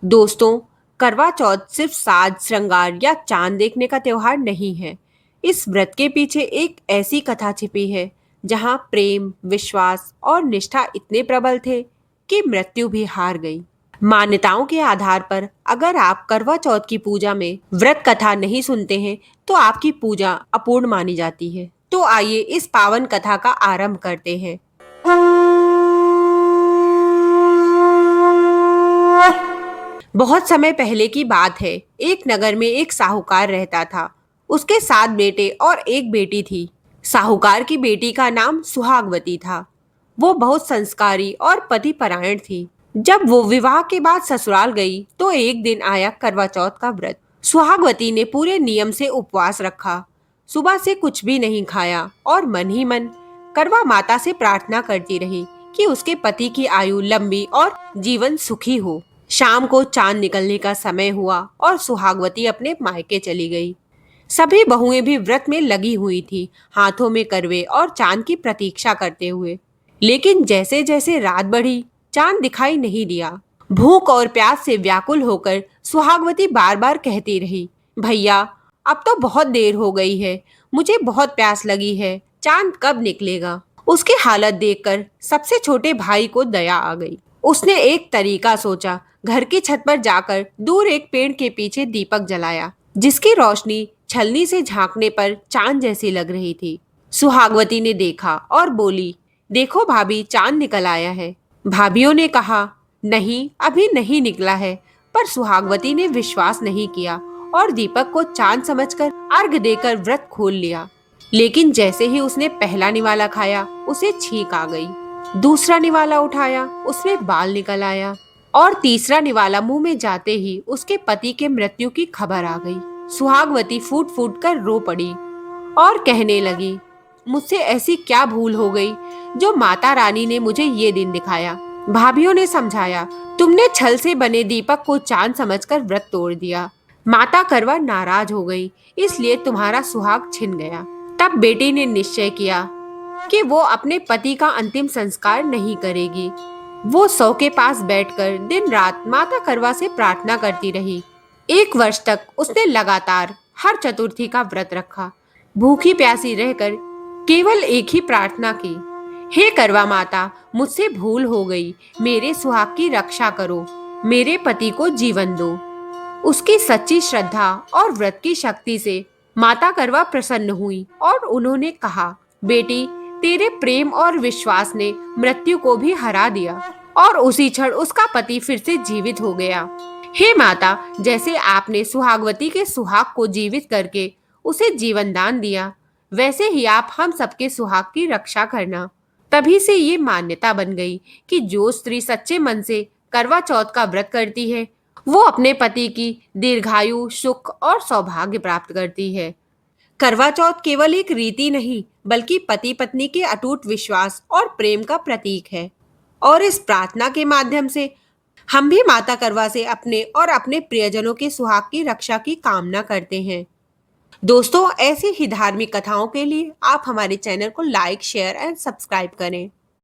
दोस्तों, करवा चौथ सिर्फ साज श्रृंगार या चांद देखने का त्योहार नहीं है। इस व्रत के पीछे एक ऐसी कथा छिपी है जहां प्रेम, विश्वास और निष्ठा इतने प्रबल थे कि मृत्यु भी हार गई। मान्यताओं के आधार पर अगर आप करवा चौथ की पूजा में व्रत कथा नहीं सुनते हैं तो आपकी पूजा अपूर्ण मानी जाती है। तो आइए इस पावन कथा का आरंभ करते हैं। बहुत समय पहले की बात है। एक नगर में एक साहूकार रहता था। उसके 7 बेटे और एक बेटी थी। साहूकार की बेटी का नाम सुहागवती था। वो बहुत संस्कारी और पतिपरायण थी। जब वो विवाह के बाद ससुराल गई तो एक दिन आया करवा चौथ का व्रत। सुहागवती ने पूरे नियम से उपवास रखा। सुबह से कुछ भी नहीं खाया और मन ही मन करवा माता से प्रार्थना करती रही कि उसके पति की आयु लंबी और जीवन सुखी हो। शाम को चांद निकलने का समय हुआ और सुहागवती अपने मायके चली गई। सभी बहुएं भी व्रत में लगी हुई थी, हाथों में करवे और चांद की प्रतीक्षा करते हुए। लेकिन जैसे जैसे रात बढ़ी, चांद दिखाई नहीं दिया। भूख और प्यास से व्याकुल होकर सुहागवती बार बार कहती रही, भैया, अब तो बहुत देर हो गई है, मुझे बहुत प्यास लगी है, चांद कब निकलेगा। उसकी हालत देखकर सबसे छोटे भाई को दया आ गई। उसने एक तरीका सोचा। घर की छत पर जाकर दूर एक पेड़ के पीछे दीपक जलाया, जिसकी रोशनी छलनी से झांकने पर चांद जैसी लग रही थी। सुहागवती ने देखा और बोली, देखो भाभी, चांद निकल आया है। भाभीियों ने कहा, नहीं, अभी नहीं निकला है। पर सुहागवती ने विश्वास नहीं किया और दीपक को चांद समझकर अर्घ देकर व्रत खोल लिया। लेकिन जैसे ही उसने पहला निवाला खाया, उसे छींक आ गई। दूसरा निवाला उठाया, उसमें बाल निकल आया और तीसरा निवाला मुंह में जाते ही उसके पति के मृत्यु की खबर आ गई। सुहागवती फूट फूट कर रो पड़ी और कहने लगी, मुझसे ऐसी क्या भूल हो गई जो माता रानी ने मुझे ये दिन दिखाया। भाभीियों ने समझाया, तुमने छल से बने दीपक को चांद समझकर व्रत तोड़ दिया। माता करवा नाराज हो गई, इसलिए तुम्हारा सुहाग छिन गया। तब बेटी ने निश्चय किया कि वो अपने पति का अंतिम संस्कार नहीं करेगी। वो सौ के पास बैठकर दिन रात माता करवा से प्रार्थना करती रही। 1 वर्ष तक उसने लगातार हर चतुर्थी का व्रत रखा। भूखी प्यासी रहकर केवल एक ही प्रार्थना की, हे करवा माता, मुझसे भूल हो गई, मेरे सुहाग की रक्षा करो, मेरे पति को जीवन दो। उसकी सच्ची श्रद्धा और व्रत की शक्ति से माता करवा प्रसन्न हुई और उन्होंने कहा, बेटी, तेरे प्रेम और विश्वास ने मृत्यु को भी हरा दिया और उसी क्षण उसका पति फिर से जीवित हो गया। हे माता, जैसे आपने सुहागवती के सुहाग को जीवित करके उसे जीवन दान दिया, वैसे ही आप हम सबके सुहाग की रक्षा करना। तभी से ये मान्यता बन गई कि जो स्त्री सच्चे मन से करवा चौथ का व्रत करती है, वो अपने पति की दीर्घायु, सुख और सौभाग्य प्राप्त करती है। करवा चौथ केवल एक रीति नहीं, बल्कि पति पत्नी के अटूट विश्वास और प्रेम का प्रतीक है। और इस प्रार्थना के माध्यम से हम भी माता करवा से अपने और अपने प्रियजनों के सुहाग की रक्षा की कामना करते हैं। दोस्तों, ऐसी ही धार्मिक कथाओं के लिए आप हमारे चैनल को लाइक, शेयर एंड सब्सक्राइब करें।